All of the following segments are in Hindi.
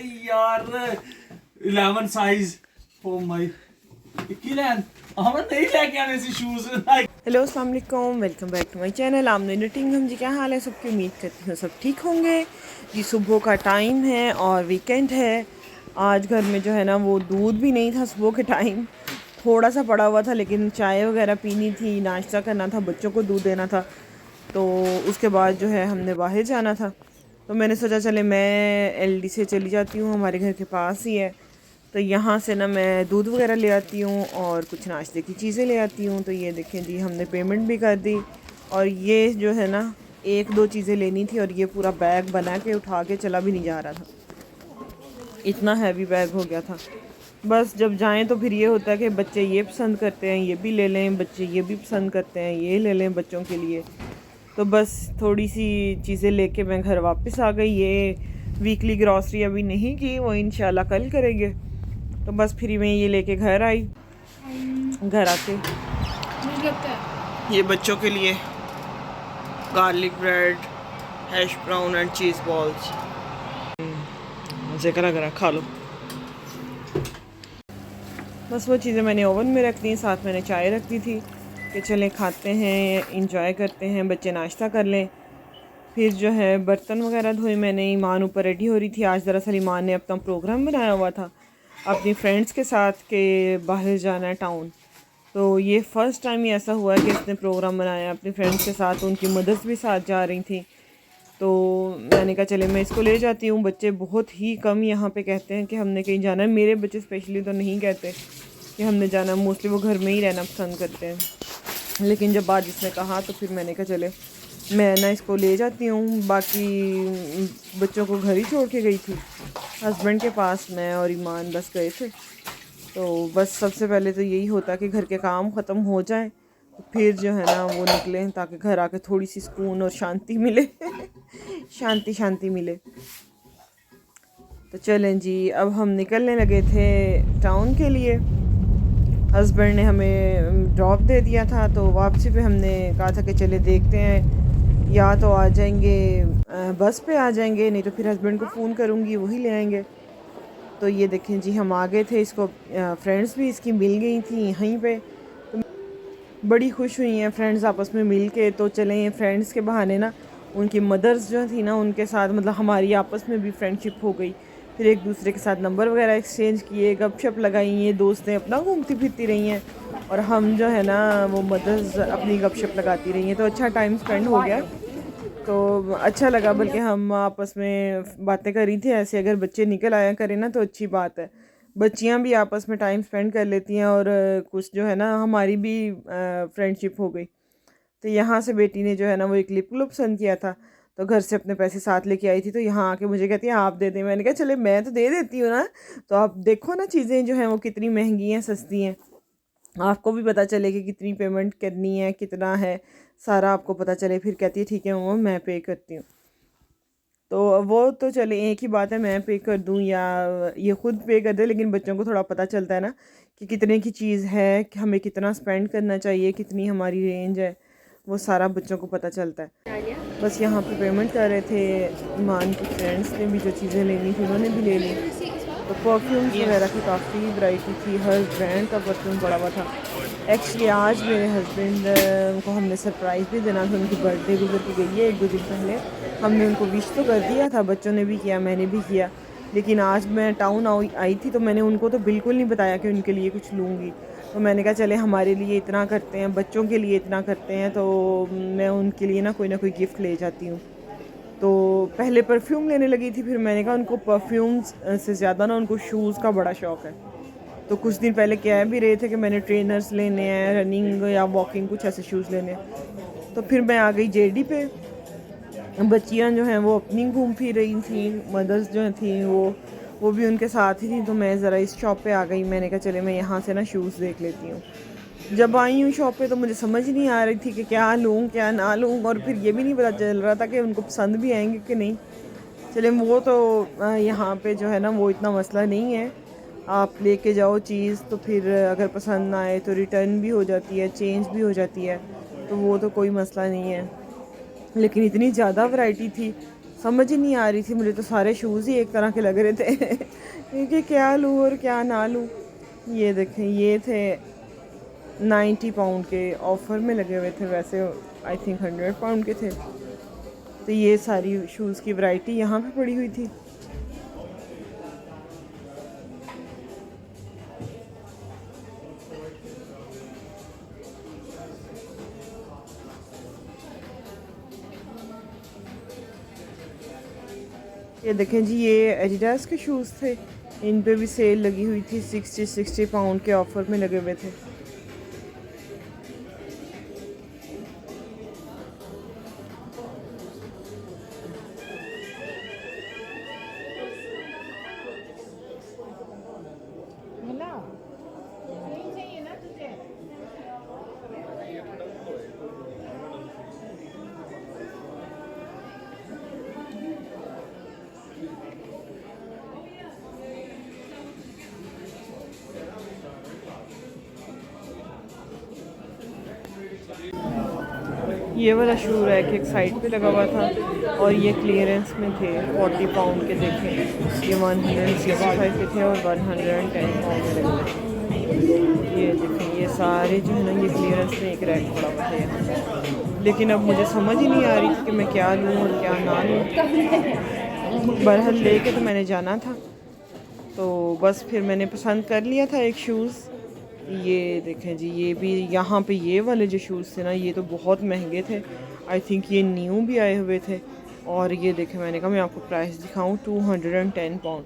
यार 11 साइज ओ माय किलन हम नहीं लेके आने से शूज हेलो अस्सलाम वालेकुम, welcome back to my channel आमने नटिंग। हम जी क्या हाल है सबकी, उम्मीद करती हूँ सब ठीक होंगे जी। सुबह का टाइम है और वीकेंड है। आज घर में जो है ना वो दूध भी नहीं था सुबह के टाइम, थोड़ा सा पड़ा हुआ था, लेकिन चाय वगैरह पीनी थी, नाश्ता करना था, बच्चों को दूध देना था। तो उसके बाद जो है हमने बाहर जाना था, तो मैंने सोचा चले मैं एलडी से चली जाती हूँ, हमारे घर के पास ही है। तो यहाँ से ना मैं दूध वगैरह ले आती हूँ और कुछ नाश्ते की चीज़ें ले आती हूँ। तो ये देखें जी, हमने पेमेंट भी कर दी। और ये जो है ना एक दो चीज़ें लेनी थी, और ये पूरा बैग बना के उठा के चला भी नहीं जा रहा था, इतना हैवी बैग हो गया था। बस जब जाएं तो फिर ये होता है कि बच्चे ये पसंद करते हैं ये भी ले लें, बच्चे ये भी पसंद करते हैं ये ले लें बच्चों के लिए। तो बस थोड़ी सी चीज़ें लेके मैं घर वापस आ गई। ये वीकली ग्रॉसरी अभी नहीं की, वो इंशाल्लाह कल करेंगे। तो बस फिर मैं ये लेके घर आई। घर आके ये बच्चों के लिए garlic bread, hash brown and cheese balls, मज़े करा खा लो। बस वो चीज़ें मैंने ओवन में रख दी, साथ मैंने चाय रख दी थी कि चलें खाते हैं, इंजॉय करते हैं, बच्चे नाश्ता कर लें। फिर जो है बर्तन वगैरह धोए मैंने। ईमान ऊपर रेडी हो रही थी। आज दरअसल ईमान ने अपना प्रोग्राम बनाया हुआ था अपनी फ्रेंड्स के साथ के बाहर जाना है टाउन। तो ये फ़र्स्ट टाइम ही ऐसा हुआ है कि इसने प्रोग्राम बनाया अपनी फ्रेंड्स के साथ। उनकी मदर्स भी साथ जा रही थी, तो मैंने कहा चले मैं इसको ले जाती हूँ। बच्चे बहुत ही कम यहाँ पे कहते हैं कि हमने कहीं जाना है। मेरे बच्चे स्पेशली तो नहीं कहते कि हमने जाना है, मोस्टली वो घर में ही रहना पसंद करते हैं। लेकिन जब आज इसने कहा तो फिर मैंने कहा चले मैं ना इसको ले जाती हूँ। बाकी बच्चों को घर ही छोड़ के गई थी, हस्बैंड के पास मैं और ईमान बस गए थे। तो बस सबसे पहले तो यही होता है कि घर के काम ख़त्म हो जाए, तो फिर जो है ना वो निकलें, ताकि घर आके थोड़ी सी सुकून और शांति मिले शांति मिले। तो चलें जी, अब हम निकलने लगे थे टाउन के लिए। हस्बैंड ने हमें ड्रॉप दे दिया था, तो वापसी पे हमने कहा था कि चले देखते हैं, या तो आ जाएंगे बस पे आ जाएंगे, नहीं तो फिर हस्बैंड को फ़ोन करूँगी वही ले आएंगे। तो ये देखें जी, हम आ गए थे। इसको फ्रेंड्स भी इसकी मिल गई थी यहीं पे, तो बड़ी खुश हुई हैं फ्रेंड्स आपस में मिल के। तो चलें फ्रेंड्स के बहाने ना उनकी मदर्स जो थी ना उनके साथ, मतलब हमारी आपस में भी फ्रेंडशिप हो गई। फिर एक दूसरे के साथ नंबर वगैरह एक्सचेंज किए, गपशप लगाई, ये दोस्तें अपना घूमती फिरती रही हैं और हम जो है ना वो मदर्स अपनी गपशप लगाती रही हैं। तो अच्छा टाइम स्पेंड हो गया, तो अच्छा लगा। बल्कि हम आपस में बातें कर रही थी ऐसे, अगर बच्चे निकल आया करें ना तो अच्छी बात है। बच्चियां भी आपस में टाइम स्पेंड कर लेती हैं, और कुछ जो है ना हमारी भी फ्रेंडशिप हो गई। तो यहाँ से बेटी ने जो है ना वो एक लिप ग्लोव पसंद किया था, तो घर से अपने पैसे साथ लेके आई थी। तो यहाँ आके मुझे कहती है आप दे दें। मैंने कहा चले मैं तो दे देती हूँ ना। तो आप देखो ना चीज़ें जो हैं वो कितनी महंगी हैं सस्ती हैं, आपको भी पता चले कि कितनी पेमेंट करनी है, कितना है, सारा आपको पता चले। फिर कहती है ठीक है वो मैं पे करती हूँ। तो वो तो चले एक ही बात है, मैं पे कर दूँ या ये ख़ुद पे कर दे, लेकिन बच्चों को थोड़ा पता चलता है ना कि कितने की चीज़ है, कि हमें कितना स्पेंड करना चाहिए, कितनी हमारी रेंज है, वो सारा बच्चों को पता चलता है। बस यहाँ पे पेमेंट कर रहे थे। ईमान की फ्रेंड्स ने भी जो चीज़ें लेनी थी उन्होंने भी ले ली। तो परफ्यूम्स वगैरह की काफ़ी वैरायटी थी, हर ब्रांड का परफ्यूम पड़ा हुआ था। एक्चुअली आज मेरे हस्बैंड को हमने सरप्राइज़ भी देना था, उनकी बर्थडे गुजर के गई है 1-2 दिन पहले। हमने उनको विश तो कर दिया था, बच्चों ने भी किया, मैंने भी किया, लेकिन आज मैं टाउन आई थी तो मैंने उनको तो बिल्कुल नहीं बताया कि उनके लिए कुछ लूँगी। तो मैंने कहा चले हमारे लिए इतना करते हैं, बच्चों के लिए इतना करते हैं, तो मैं उनके लिए ना कोई गिफ्ट ले जाती हूँ। तो पहले परफ्यूम लेने लगी थी, फिर मैंने कहा उनको परफ्यूम्स से ज़्यादा ना उनको शूज़ का बड़ा शौक़ है। तो कुछ दिन पहले कह भी रहे थे कि मैंने ट्रेनर्स लेने हैं, रनिंग या वॉकिंग कुछ ऐसे शूज़ लेने हैं। तो फिर मैं आ गई जेडी पे। बच्चियाँ जो हैं वो अपनी घूम फिर रही थी, मदर्स जो थी वो भी उनके साथ ही थी। तो मैं ज़रा इस शॉप पे आ गई, मैंने कहा चले मैं यहाँ से ना शूज़ देख लेती हूँ। जब आई हूँ शॉप पे तो मुझे समझ नहीं आ रही थी कि क्या लूँ क्या ना लूँ, और फिर ये भी नहीं पता चल रहा था कि उनको पसंद भी आएंगे कि नहीं। चले वो तो यहाँ पे जो है ना वो इतना मसला नहीं है, आप लेके जाओ चीज़ तो फिर अगर पसंद ना आए तो रिटर्न भी हो जाती है, चेंज भी हो जाती है, तो वो तो कोई मसला नहीं है। लेकिन इतनी ज़्यादा वैरायटी थी समझ ही नहीं आ रही थी मुझे, तो सारे शूज़ ही एक तरह के लग रहे थे कि क्या लूँ और क्या ना लूँ। ये देखें, ये थे 90 पाउंड के, ऑफ़र में लगे हुए थे, वैसे आई थिंक 100 पाउंड के थे। तो ये सारी शूज़ की वैरायटी यहाँ पे पड़ी हुई थी। ये देखें जी, ये एडिडास के शूज़ थे, इन पे भी सेल लगी हुई थी, 60 पाउंड के ऑफ़र में लगे हुए थे। ये वाला शू रैक एक साइड पे लगा हुआ था और ये क्लियरेंस में थे, 40 पाउंड के देखें। ये 165 के थे और 110 पाउंड में लगे थे। ये देखें, ये सारे जो है ना, ये क्लियरेंस में एक रैक पड़ा हुआ था यहाँ। लेकिन अब मुझे समझ ही नहीं आ रही थी कि मैं क्या लूँ और क्या ना लूँ। बहरहाल लेके तो मैंने जाना था, तो बस फिर मैंने पसंद कर लिया था एक शूज़। ये देखें जी, ये भी यहाँ पे ये वाले जो शूज़ थे ना, ये तो बहुत महंगे थे। आई थिंक ये न्यू भी आए हुए थे। और ये देखें, मैंने कहा मैं आपको प्राइस दिखाऊं, 210 पाउंड।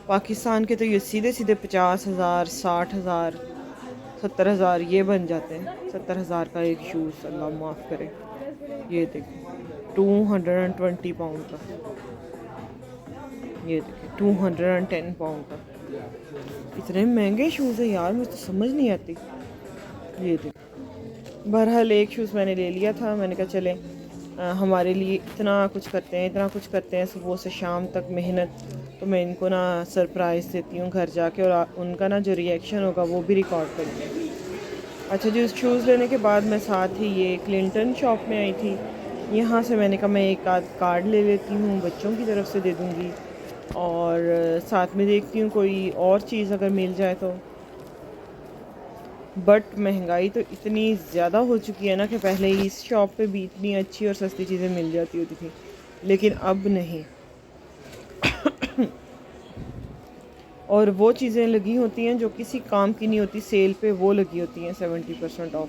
पाकिस्तान के तो ये सीधे सीधे 50,000, 60,000, 70,000 ये बन जाते हैं। 70,000 का एक शूज़, अल्लाह माफ़ करे। ये देखें 220 पाउंड का, ये देखें 210 पाउंड का। इतने महंगे शूज़ हैं यार, मुझे तो समझ नहीं आती। ये देखो, बहरहाल एक शूज़ मैंने ले लिया था। मैंने कहा चले हमारे लिए इतना कुछ करते हैं सुबह से शाम तक मेहनत, तो मैं इनको ना सरप्राइज़ देती हूँ घर जाके, और उनका ना जो रिएक्शन होगा वो भी रिकॉर्ड करूँगी। अच्छा जी, उस शूज़ लेने के बाद मैं साथ ही ये क्लिंटन शॉप में आई थी। यहाँ से मैंने कहा मैं एक आध कार्ड ले लेती हूँ, बच्चों की तरफ से दे दूँगी, और साथ में देखती हूँ कोई और चीज़ अगर मिल जाए तो। बट महंगाई तो इतनी ज़्यादा हो चुकी है ना कि पहले इस शॉप पे भी इतनी अच्छी और सस्ती चीज़ें मिल जाती होती थी, लेकिन अब नहीं। और वो चीज़ें लगी होती हैं जो किसी काम की नहीं होती, सेल पे वो लगी होती हैं 70% ऑफ।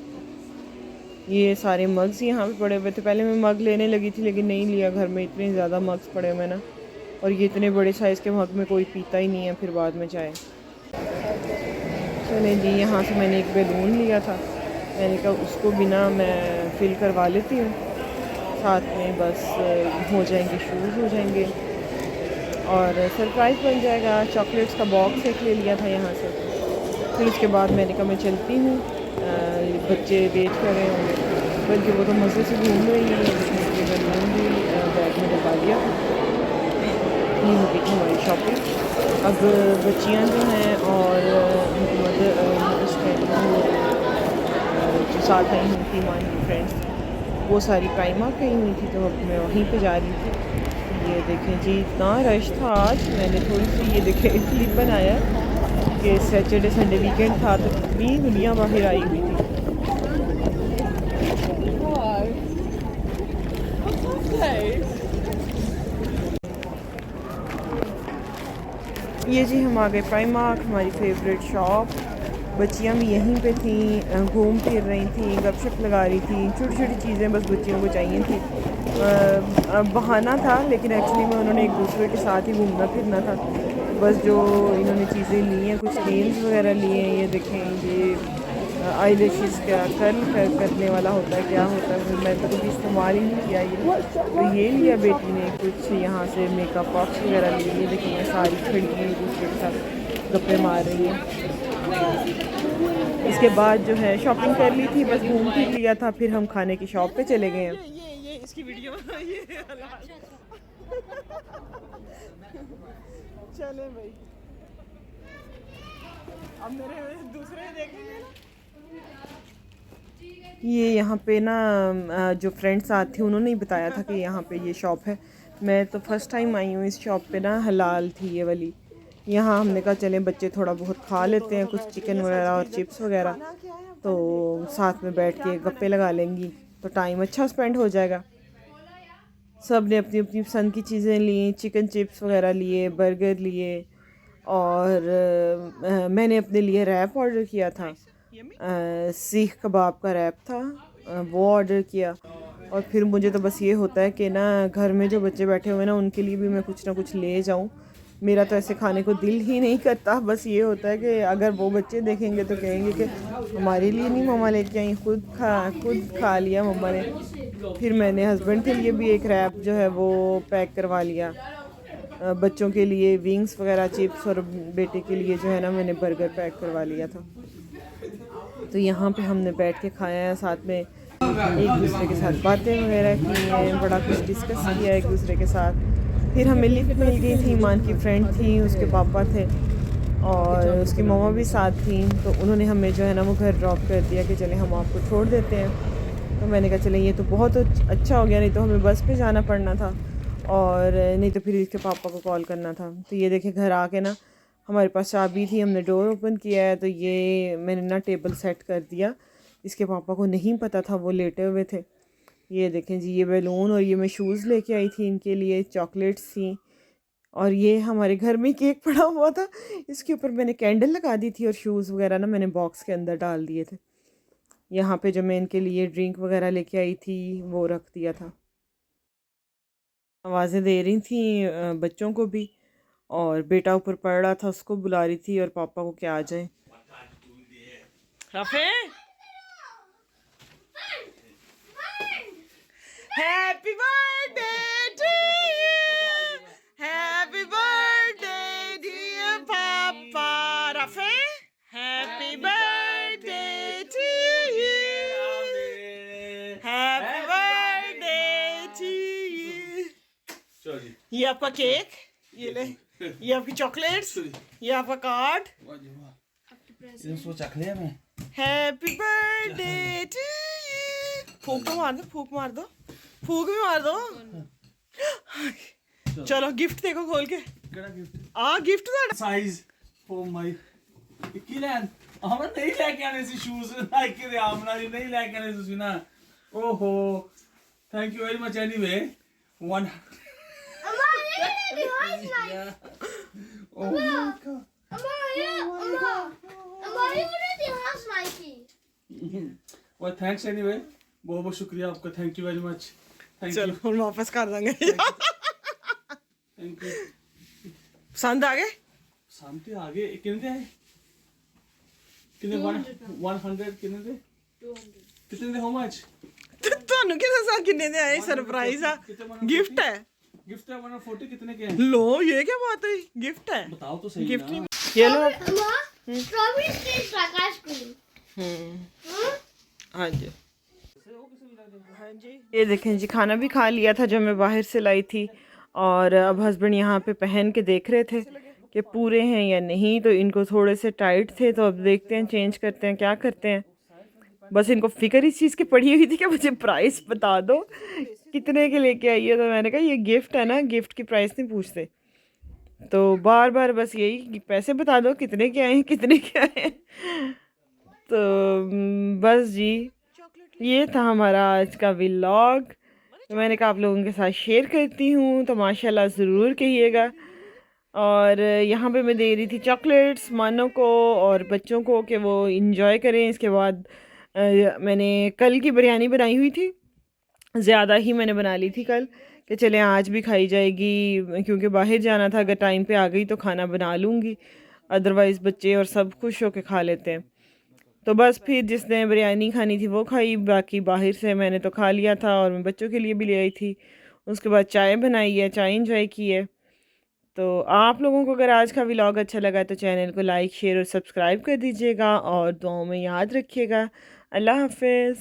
ये सारे मग्स यहाँ पे पड़े हुए थे। पहले मैं मग लेने लगी थी लेकिन नहीं लिया, घर में इतने ज़्यादा मग्स पड़े हुए ना, और ये इतने बड़े साइज़ के मग में कोई पीता ही नहीं है फिर बाद में चाय। चले जी, यहाँ से मैंने एक बैलून लिया था, मैंने कहा उसको बिना मैं फिल करवा लेती हूँ, साथ में बस हो जाएंगे, शूज़ हो जाएंगे और सरप्राइज़ बन जाएगा। चॉकलेट्स का बॉक्स एक ले लिया था यहाँ से। फिर उसके बाद मैंने कहा मैं चलती हूँ, बच्चे वेट कर रहे होंगे, बल्कि वो तो मज़े से घूम रही हैं। बैलून भी बैग में डलवा दिया था। ये होगी थी हमारी शॉपिंग। अब बच्चियाँ जो हैं और जो साथ आई हुई थी हमारी फ्रेंड्स, वो सारी प्राइमा गई हुई थी, तो अब मैं वहीं पे जा रही थी। ये देखें जी, इतना रश था आज। मैंने थोड़ी सी ये देखें क्लिप बनाया कि सैटरडे संडे वीकेंड था, तो इतनी दुनिया बाहर आई हुई थी। ये जी हम आ गए प्राइमार्क, हमारी फेवरेट शॉप। बच्चियाँ भी यहीं पे थीं, घूम फिर रही थी, गपशप लगा रही थी, छोटी छोटी चीज़ें बस बच्चियों को चाहिए थी। बहाना था, लेकिन एक्चुअली में उन्होंने एक दूसरे के साथ ही घूमना फिरना था। बस जो इन्होंने चीज़ें ली हैं, कुछ नेल्स वगैरह लिए हैं। ये देखें, ये आईलैशेस का कर्ल करने वाला होता है, क्या होता है, मैं तो कभी इस्तेमाल ही नहीं किया ये। तो ये लिया बेटी ने। कुछ यहाँ से मेकअप बॉक्स वगैरह लिए। ये देखिए सारी खड़ी हैं, दूसरे के साथ गप्पे मार रही हैं। इसके बाद जो है शॉपिंग कर ली थी, बस घूम फिर लिया था, फिर हम खाने की शॉप पे चले गए हैं। ये इसकी वीडियो ये चले भाई, अब मेरे दूसरे देखेंगे ना। ये यहाँ पे ना जो फ्रेंड्स साथ थी उन्होंने ही बताया था कि यहाँ पे ये शॉप है, मैं तो फ़र्स्ट टाइम आई हूँ इस शॉप पे ना, हलाल थी ये वाली। यहाँ हमने कहा चलें बच्चे थोड़ा बहुत खा लेते हैं कुछ चिकन वगैरह और चिप्स वगैरह, तो साथ में बैठ के गप्पे लगा लेंगी तो टाइम अच्छा स्पेंड हो जाएगा। सब ने अपनी अपनी पसंद की चीज़ें ली, चिकन चिप्स वगैरह लिए, बर्गर लिए, और मैंने अपने लिए रैप ऑर्डर किया था, सीख कबाब का रैप था, वो ऑर्डर किया। और फिर मुझे तो बस ये होता है कि ना घर में जो बच्चे बैठे हुए हैं ना उनके लिए भी मैं कुछ ना कुछ ले जाऊं। मेरा तो ऐसे खाने को दिल ही नहीं करता, बस ये होता है कि अगर वो बच्चे देखेंगे तो कहेंगे कि हमारे लिए नहीं मम्मा लेके आई, खुद खा लिया मम्मा ने। फिर मैंने हस्बैंड के लिए भी एक रैप जो है वो पैक करवा लिया, बच्चों के लिए विंग्स वगैरह चिप्स, और बेटे के लिए जो है ना मैंने बर्गर पैक करवा लिया था। तो यहाँ पे हमने बैठ के खाया है, साथ में एक दूसरे के साथ बातें वगैरह की हैं, बड़ा कुछ डिस्कस किया एक दूसरे के साथ। फिर हमें लिफ्ट मिल गई थी, ईमान की फ्रेंड थी, उसके पापा थे और उसकी मम्मा भी साथ थी, तो उन्होंने हमें जो है ना वो घर ड्रॉप कर दिया कि चले हम आपको छोड़ देते हैं। तो मैंने कहा चले ये तो बहुत अच्छा हो गया, नहीं तो हमें बस पे जाना पड़ना था और नहीं तो फिर इसके पापा को कॉल करना था। तो ये देखे घर आके ना हमारे पास चाबी थी, हमने डोर ओपन किया है, तो ये मैंने ना टेबल सेट कर दिया। इसके पापा को नहीं पता था, वो लेटे हुए थे। ये देखें जी, ये बैलून और ये मैं शूज़ लेके आई थी इनके लिए, चॉकलेट्स थी, और ये हमारे घर में केक पड़ा हुआ था, इसके ऊपर मैंने कैंडल लगा दी थी और शूज़ वगैरह ना मैंने बॉक्स के अंदर डाल दिए थे। यहाँ पे जो मैं इनके लिए ड्रिंक वगैरह लेके आई थी वो रख दिया था। आवाज़ें दे रही थी बच्चों को भी, और बेटा ऊपर पढ़ रहा था, उसको बुला रही थी, और पापा को क्या आ जाए। राफे, happy birthday to you, happy birthday dear papa. राफे, happy birthday to you, happy birthday to you. ये आपका केक, ये ले, ये आपकी चॉकलेट्स, ये आपका कार्ड, इसको चख लिया मैं। Happy birthday to you. फूक तो मार दो, फूक मार दो, फूक भी मार दो। चलो गिफ्ट देखो खोल के। Gift size for my kiln हमने नहीं लेके आने से शूज लाइक के आमना नहीं लेके आने से ना। ओहो, thank you very much anyway. One well thanks anyway, बहुत बहुत शुक्रिया आपका, थैंक यू वेरी मच। चलो हम वापस कर देंगे। Thank you. पसंद आ गए? शांति आगे कितने आए? कितने 100 कितने थे? 200 कितने थे? How much? ਤੁਹਾਨੂੰ ਕਿਹਦੇ ਸਾਥ ਕਿੰਨੇ ਦੇ ਆਏ? सरप्राइज है, गिफ्ट है, गिफ्ट है 140 कितने के हैं? लो ये क्या बात है, गिफ्ट है, बताओ तो सही। गिफ्ट नहीं। ये लो स्ट्रॉबेरी टेस्ट लाइक आइसक्रीम। हाँ जी, हाँ जी। ये देखें जी, खाना भी खा लिया था जो मैं बाहर से लाई थी, और अब हस्बैंड यहाँ पे पहन के देख रहे थे कि पूरे हैं या नहीं, तो इनको थोड़े से टाइट थे, तो अब देखते हैं चेंज करते हैं क्या करते हैं। बस इनको फिक्र इस चीज़ की पड़ी हुई थी कि मुझे प्राइस बता दो कितने के लेके आई है, तो मैंने कहा ये गिफ्ट है ना, गिफ्ट की प्राइस नहीं पूछते, तो बार बार बस यही पैसे बता दो कितने के आए हैं, कितने के आए हैं। तो बस जी, ये था हमारा आज का व्लॉग, तो मैंने कहा आप लोगों के साथ शेयर करती हूँ, तो माशाल्लाह ज़रूर कहिएगा। और यहाँ पे मैं दे रही थी चॉकलेट्स मानो को और बच्चों को कि वो इंजॉय करें। इसके बाद मैंने कल की बिरयानी बनाई हुई थी, ज़्यादा ही मैंने बना ली थी कल, कि चले आज भी खाई जाएगी, क्योंकि बाहर जाना था, अगर टाइम पे आ गई तो खाना बना लूँगी, अदरवाइज़ बच्चे और सब खुश होकर खा लेते हैं। तो बस फिर जिसने बिरयानी खानी थी वो खाई, बाकी बाहर से मैंने तो खा लिया था, और मैं बच्चों के लिए भी ले आई थी। उसके बाद चाय बनाई है, चाय इंजॉय की है। तो आप लोगों को अगर आज का व्लॉग अच्छा लगा तो चैनल को लाइक शेयर और सब्सक्राइब कर दीजिएगा, और दुआओं में याद रखिएगा। अल्लाह हाफ़िज़।